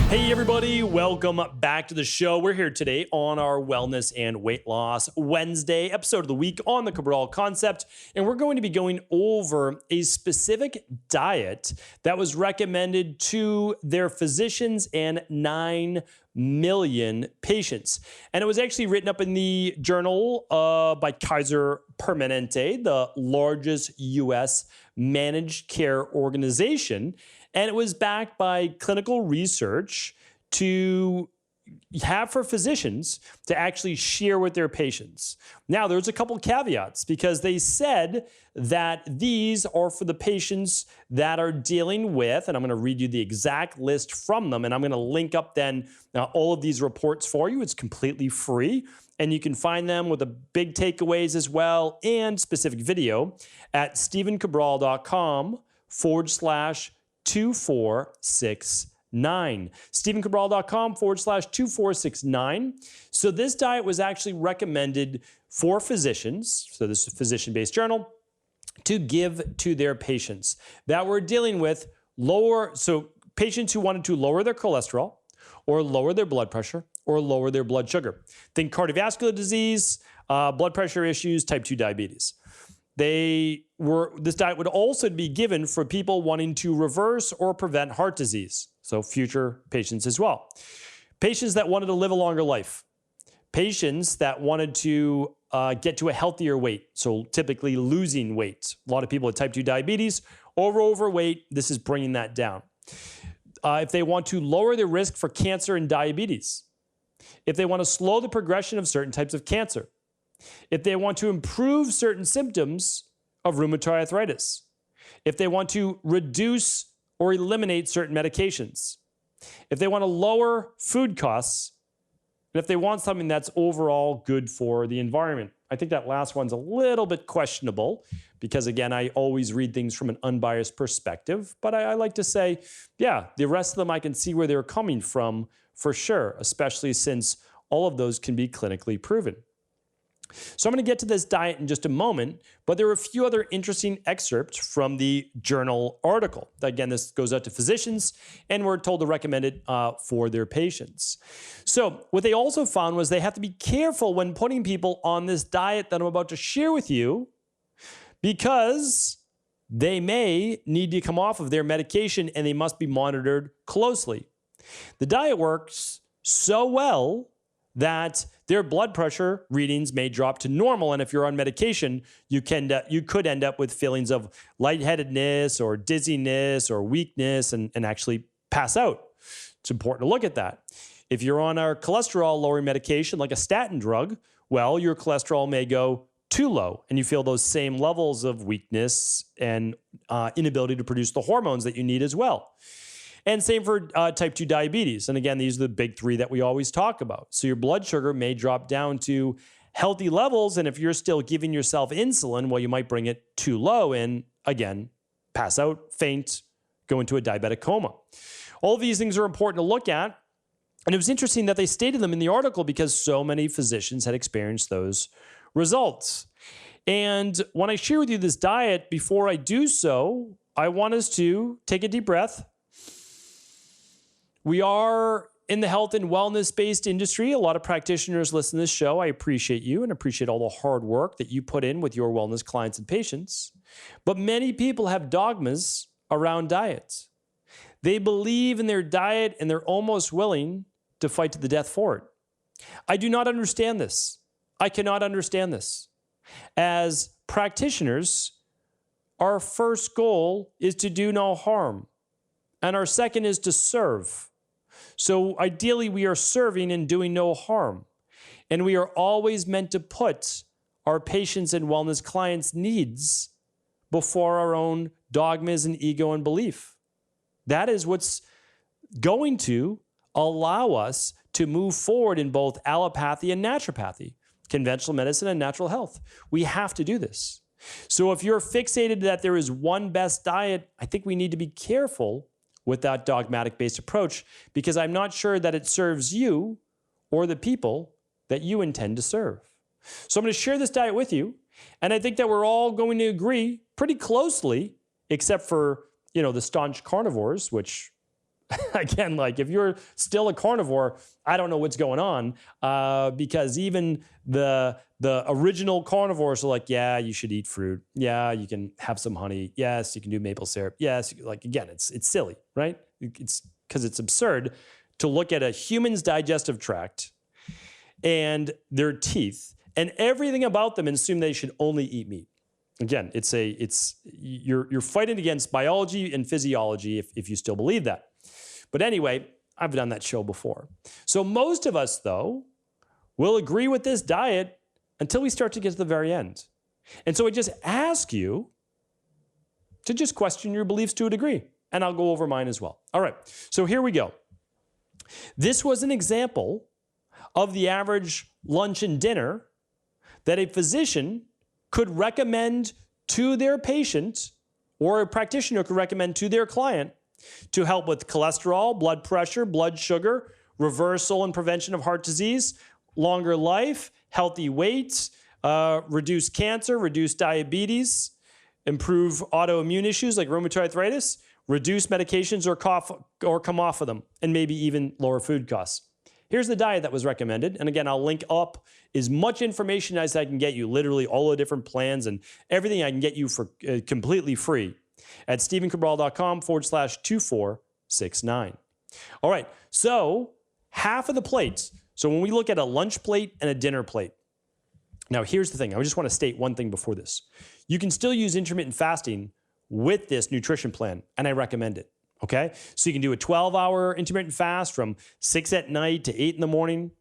Hey everybody, welcome back to the show. We're here today on our Wellness and Weight Loss Wednesday episode of the week on the Cabral concept, and we're going to be going over a specific diet that was recommended to their physicians and 9 million patients. And it was actually written up in the journal by Kaiser Permanente, the largest U.S. managed care organization. And it was backed by clinical research to have for physicians to actually share with their patients. Now, there's a couple caveats because they said that these are for the patients that are dealing with, and I'm going to read you the exact list from them, and I'm going to link up then all of these reports for you. It's completely free, and you can find them with the big takeaways as well and specific video at stevencabral.com/2469. stevencabral.com/2469. So this diet was actually recommended for physicians, so this is a physician-based journal, to give to their patients that were dealing with patients who wanted to lower their cholesterol or lower their blood pressure or lower their blood sugar. Think cardiovascular disease, blood pressure issues, type 2 diabetes. This diet would also be given for people wanting to reverse or prevent heart disease, so future patients as well. Patients that wanted to live a longer life. Patients that wanted to get to a healthier weight, so typically losing weight. A lot of people with type 2 diabetes, overweight, this is bringing that down. If they want to lower their risk for cancer and diabetes. If they want to slow the progression of certain types of cancer. If they want to improve certain symptoms of rheumatoid arthritis, if they want to reduce or eliminate certain medications, if they want to lower food costs, and if they want something that's overall good for the environment. I think that last one's a little bit questionable because, again, I always read things from an unbiased perspective, but I like to say, yeah, the rest of them I can see where they're coming from for sure, especially since all of those can be clinically proven. So I'm going to get to this diet in just a moment, but there are a few other interesting excerpts from the journal article. Again, this goes out to physicians, and we're told to recommend it for their patients. So what they also found was they have to be careful when putting people on this diet that I'm about to share with you because they may need to come off of their medication and they must be monitored closely. The diet works so well that their blood pressure readings may drop to normal. And if you're on medication, you could end up with feelings of lightheadedness or dizziness or weakness and actually pass out. It's important to look at that. If you're on our cholesterol lowering medication, like a statin drug, well, your cholesterol may go too low and you feel those same levels of weakness and inability to produce the hormones that you need as well. And same for type 2 diabetes. And again, these are the big three that we always talk about. So your blood sugar may drop down to healthy levels. And if you're still giving yourself insulin, well, you might bring it too low and, again, pass out, faint, go into a diabetic coma. All of these things are important to look at. And it was interesting that they stated them in the article because so many physicians had experienced those results. And when I share with you this diet, before I do so, I want us to take a deep breath. We are in the health and wellness-based industry. A lot of practitioners listen to this show. I appreciate you and appreciate all the hard work that you put in with your wellness clients and patients. But many people have dogmas around diets. They believe in their diet and they're almost willing to fight to the death for it. I do not understand this. I cannot understand this. As practitioners, our first goal is to do no harm. And our second is to serve. So ideally, we are serving and doing no harm. And we are always meant to put our patients and wellness clients' needs before our own dogmas and ego and belief. That is what's going to allow us to move forward in both allopathy and naturopathy, conventional medicine and natural health. We have to do this. So if you're fixated that there is one best diet, I think we need to be careful with that dogmatic-based approach because I'm not sure that it serves you or the people that you intend to serve. So I'm going to share this diet with you, and I think that we're all going to agree pretty closely, except for, the staunch carnivores, which Again, like if you're still a carnivore, I don't know what's going on because even the original carnivores are like, yeah, you should eat fruit. Yeah, you can have some honey. Yes, you can do maple syrup. Yes, like again, it's silly, right? It's because it's absurd to look at a human's digestive tract and their teeth and everything about them and assume they should only eat meat. Again, you're fighting against biology and physiology if you still believe that. But anyway, I've done that show before. So most of us, though, will agree with this diet until we start to get to the very end. And so I just ask you to just question your beliefs to a degree, and I'll go over mine as well. All right, so here we go. This was an example of the average lunch and dinner that a physician could recommend to their patient or a practitioner could recommend to their client to help with cholesterol, blood pressure, blood sugar, reversal and prevention of heart disease, longer life, healthy weight, reduce cancer, reduce diabetes, improve autoimmune issues like rheumatoid arthritis, reduce medications or cough or come off of them, and maybe even lower food costs. Here's the diet that was recommended. And again, I'll link up as much information as I can get you, literally all the different plans and everything I can get you for completely free at stephencabral.com/2469. All right, so half of the plates. So when we look at a lunch plate and a dinner plate, now here's the thing. I just want to state one thing before this. You can still use intermittent fasting with this nutrition plan, and I recommend it. Okay, so you can do a 12-hour intermittent fast from 6 at night to 8 in the morning.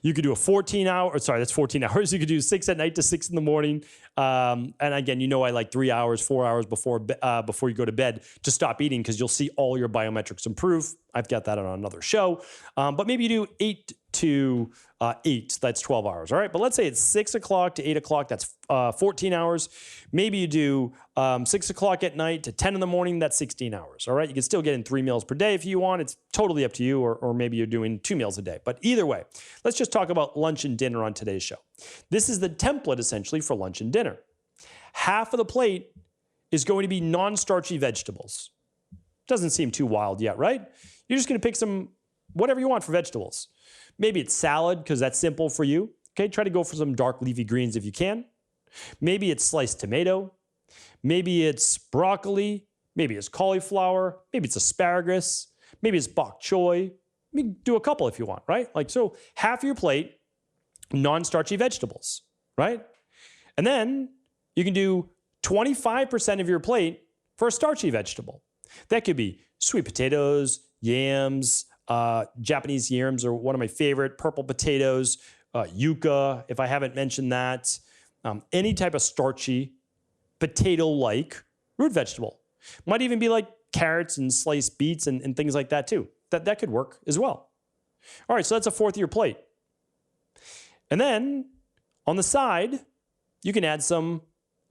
You could do a 14-hour, sorry, that's 14 hours. You could do 6 at night to 6 in the morning. And again, you know I like 3 hours, 4 hours before you go to bed to stop eating because you'll see all your biometrics improve. I've got that on another show. But maybe you do 8 to 8, that's 12 hours, all right? But let's say it's 6 o'clock to 8 o'clock, that's 14 hours. Maybe you do 6 o'clock at night to 10 in the morning, that's 16 hours, all right? You can still get in 3 meals per day if you want. It's totally up to you, or maybe you're doing 2 meals a day. But either way, let's just talk about lunch and dinner on today's show. This is the template, essentially, for lunch and dinner. Half of the plate is going to be non-starchy vegetables. Doesn't seem too wild yet, right? You're just going to pick some, whatever you want for vegetables. Maybe it's salad because that's simple for you. Okay, try to go for some dark leafy greens if you can. Maybe it's sliced tomato. Maybe it's broccoli. Maybe it's cauliflower. Maybe it's asparagus. Maybe it's bok choy. Maybe do a couple if you want, right? Like so, half your plate, non-starchy vegetables, right? And then you can do 25% of your plate for a starchy vegetable. That could be sweet potatoes, yams. Japanese yams are one of my favorite, purple potatoes, yuca, if I haven't mentioned that. Any type of starchy, potato-like root vegetable. Might even be like carrots and sliced beets and things like that too. That could work as well. All right, so that's a fourth of your plate. And then on the side, you can add some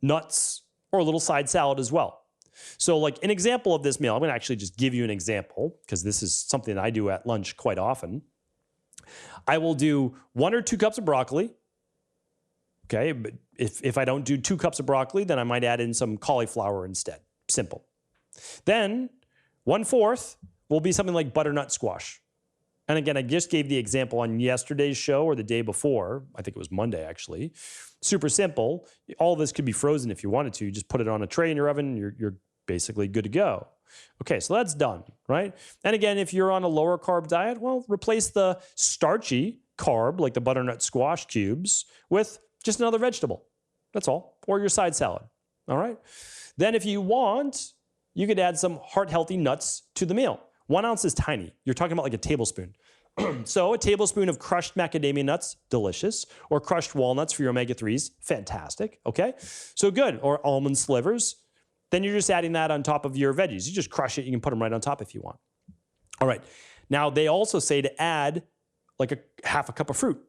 nuts or a little side salad as well. So like an example of this meal, I'm going to actually just give you an example because this is something that I do at lunch quite often. I will do 1 or 2 cups of broccoli. Okay, but if I don't do 2 cups of broccoli, then I might add in some cauliflower instead. Simple. Then 1/4 will be something like butternut squash. And again, I just gave the example on yesterday's show or the day before. I think it was Monday, actually. Super simple. All of this could be frozen if you wanted to. You just put it on a tray in your oven, and you're basically good to go. Okay, so that's done, right? And again, if you're on a lower carb diet, well, replace the starchy carb, like the butternut squash cubes, with just another vegetable. That's all. Or your side salad, all right? Then if you want, you could add some heart-healthy nuts to the meal. 1 ounce is tiny. You're talking about like a tablespoon. So a tablespoon of crushed macadamia nuts, delicious. Or crushed walnuts for your omega-3s, fantastic, okay? So good. Or almond slivers. Then you're just adding that on top of your veggies. You just crush it. You can put them right on top if you want. All right. Now, they also say to add like a half a cup of fruit.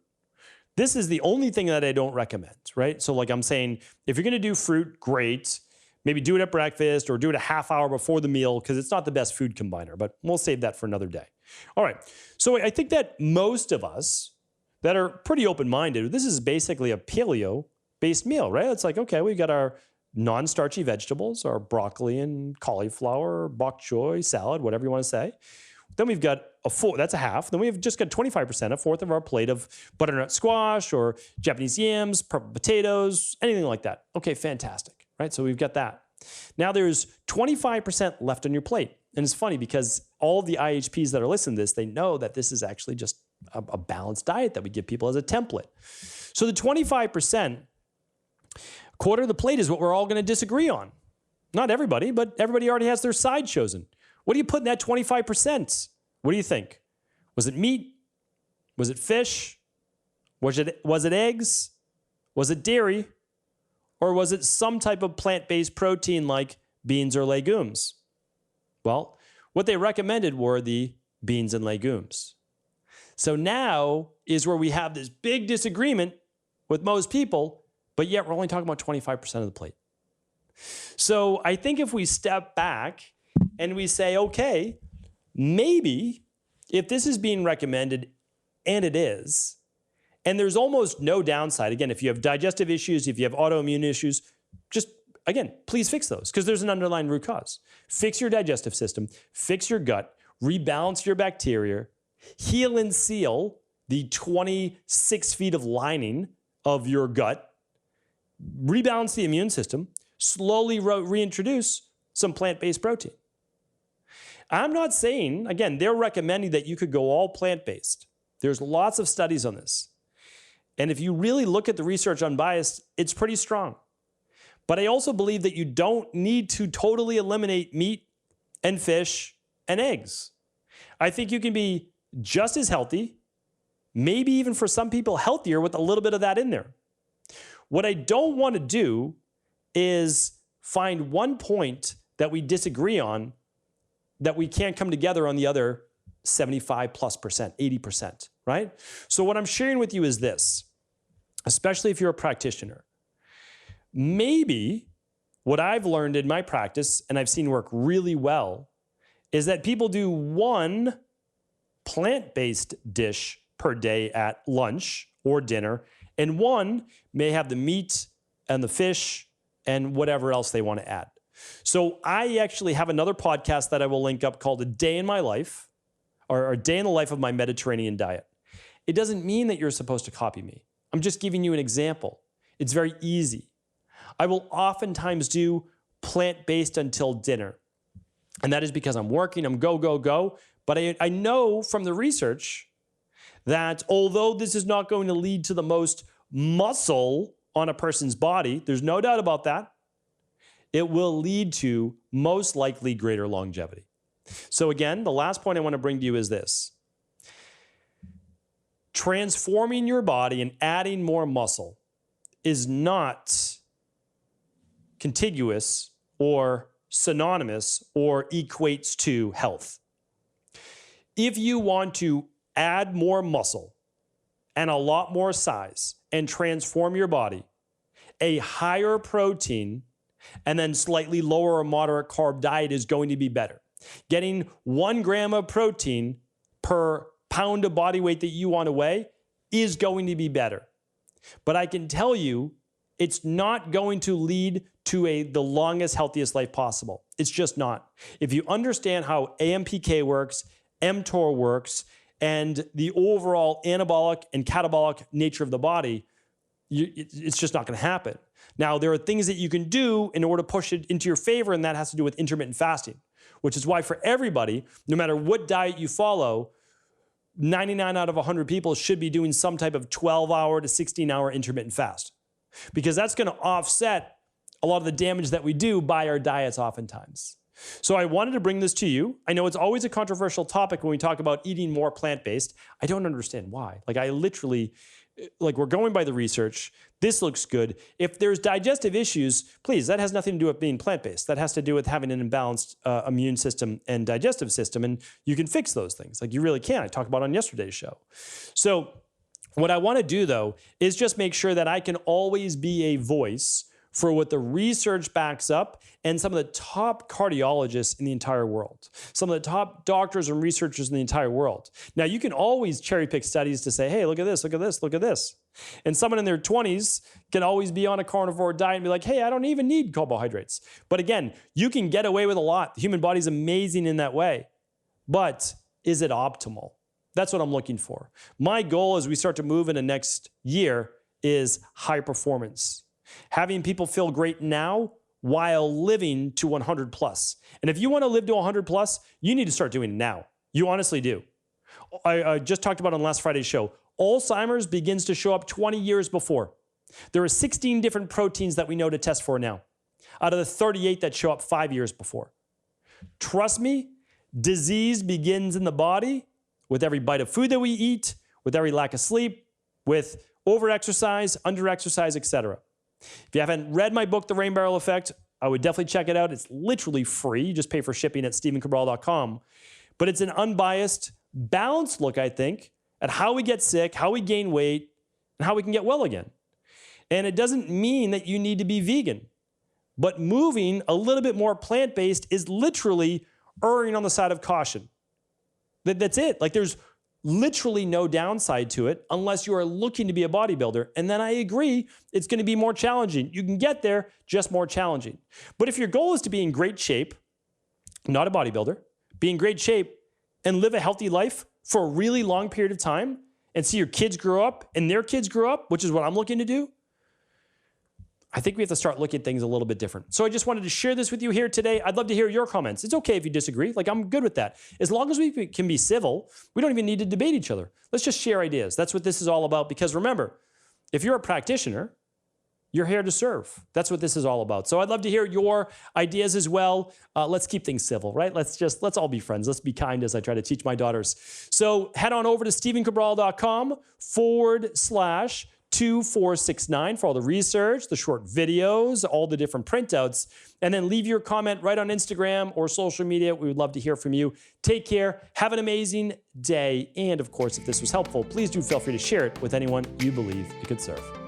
This is the only thing that I don't recommend, right? So like I'm saying, if you're going to do fruit, great. Maybe do it at breakfast or do it a half hour before the meal because it's not the best food combiner, but we'll save that for another day. All right. So I think that most of us that are pretty open-minded, this is basically a paleo-based meal, right? It's like, okay, we've got our non-starchy vegetables, our broccoli and cauliflower, bok choy, salad, whatever you want to say. Then we've got a fourth, that's a half. Then we've just got 25%, a fourth of our plate of butternut squash or Japanese yams, purple potatoes, anything like that. Okay, fantastic, right? So we've got that. Now there's 25% left on your plate. And it's funny because all the IHPs that are listening to this, they know that this is actually just a balanced diet that we give people as a template. So the 25%, quarter of the plate is what we're all going to disagree on. Not everybody, but everybody already has their side chosen. What do you put in that 25%? What do you think? Was it meat? Was it fish? Was it eggs? Was it dairy? Or was it some type of plant-based protein like beans or legumes? Well, what they recommended were the beans and legumes. So now is where we have this big disagreement with most people, but yet we're only talking about 25% of the plate. So I think if we step back and we say, okay, maybe if this is being recommended, and it is, and there's almost no downside, again, if you have digestive issues, if you have autoimmune issues, just, again, please fix those because there's an underlying root cause. Fix your digestive system, fix your gut, rebalance your bacteria, heal and seal the 26 feet of lining of your gut, rebalance the immune system, slowly reintroduce some plant-based protein. I'm not saying, again, they're recommending that you could go all plant-based. There's lots of studies on this. And if you really look at the research unbiased, it's pretty strong. But I also believe that you don't need to totally eliminate meat and fish and eggs. I think you can be just as healthy, maybe even for some people healthier with a little bit of that in there. What I don't want to do is find one point that we disagree on that we can't come together on the other 75+%, 80%, right? So what I'm sharing with you is this, especially if you're a practitioner. Maybe what I've learned in my practice, and I've seen work really well, is that people do one plant-based dish per day at lunch or dinner, and one may have the meat and the fish and whatever else they want to add. So I actually have another podcast that I will link up called A Day in My Life, or A Day in the Life of My Mediterranean Diet. It doesn't mean that you're supposed to copy me. I'm just giving you an example. It's very easy. I will oftentimes do plant-based until dinner. And that is because I'm working, I'm go, go, go. But I know from the research that although this is not going to lead to the most muscle on a person's body, there's no doubt about that, it will lead to most likely greater longevity. So again, the last point I want to bring to you is this. Transforming your body and adding more muscle is not contiguous or synonymous or equates to health. If you want to add more muscle and a lot more size and transform your body, a higher protein and then slightly lower or moderate carb diet is going to be better. Getting 1 gram of protein per pound of body weight that you want to weigh is going to be better. But I can tell you, it's not going to lead to the longest, healthiest life possible. It's just not. If you understand how AMPK works, mTOR works, and the overall anabolic and catabolic nature of the body, it's just not going to happen. Now, there are things that you can do in order to push it into your favor, and that has to do with intermittent fasting, which is why for everybody, no matter what diet you follow, 99 out of 100 people should be doing some type of 12-hour to 16-hour intermittent fast, because that's going to offset a lot of the damage that we do by our diets oftentimes. So I wanted to bring this to you. I know it's always a controversial topic when we talk about eating more plant-based. I don't understand why. We're going by the research. This looks good. If there's digestive issues, please, that has nothing to do with being plant-based. That has to do with having an imbalanced immune system and digestive system, and you can fix those things. Like you really can. I talked about it on yesterday's show. So what I want to do, though, is just make sure that I can always be a voice for what the research backs up and some of the top cardiologists in the entire world, some of the top doctors and researchers in the entire world. Now, you can always cherry pick studies to say, hey, look at this, look at this, look at this. And someone in their 20s can always be on a carnivore diet and be like, hey, I don't even need carbohydrates. But again, you can get away with a lot. The human body's amazing in that way. But is it optimal? That's what I'm looking for. My goal as we start to move into next year is high performance. Having people feel great now while living to 100 plus. And if you want to live to 100 plus, you need to start doing it now. You honestly do. I just talked about on last Friday's show, Alzheimer's begins to show up 20 years before. There are 16 different proteins that we know to test for now, out of the 38 that show up 5 years before. Trust me, disease begins in the body with every bite of food that we eat, with every lack of sleep, with over-exercise, under-exercise, etc. If you haven't read my book, The Rain Barrel Effect, I would definitely check it out. It's literally free. You just pay for shipping at stephencabral.com. But it's an unbiased, balanced look, I think, at how we get sick, how we gain weight, and how we can get well again. And it doesn't mean that you need to be vegan. But moving a little bit more plant-based is literally erring on the side of caution. That's it. Like there's literally no downside to it unless you are looking to be a bodybuilder. And then I agree, it's going to be more challenging. You can get there, just more challenging. But if your goal is to be in great shape, not a bodybuilder, be in great shape and live a healthy life for a really long period of time and see your kids grow up and their kids grow up, which is what I'm looking to do, I think we have to start looking at things a little bit different. So I just wanted to share this with you here today. I'd love to hear your comments. It's okay if you disagree. Like, I'm good with that. As long as we can be civil, we don't even need to debate each other. Let's just share ideas. That's what this is all about. Because remember, if you're a practitioner, you're here to serve. That's what this is all about. So I'd love to hear your ideas as well. Let's keep things civil, right? Let's all be friends. Let's be kind as I try to teach my daughters. So head on over to stephencabral.com/2469 for all the research, the short videos, all the different printouts, and then leave your comment right on Instagram or social media. We would love to hear from you. Take care. Have an amazing day. And of course, if this was helpful, please do feel free to share it with anyone you believe it could serve.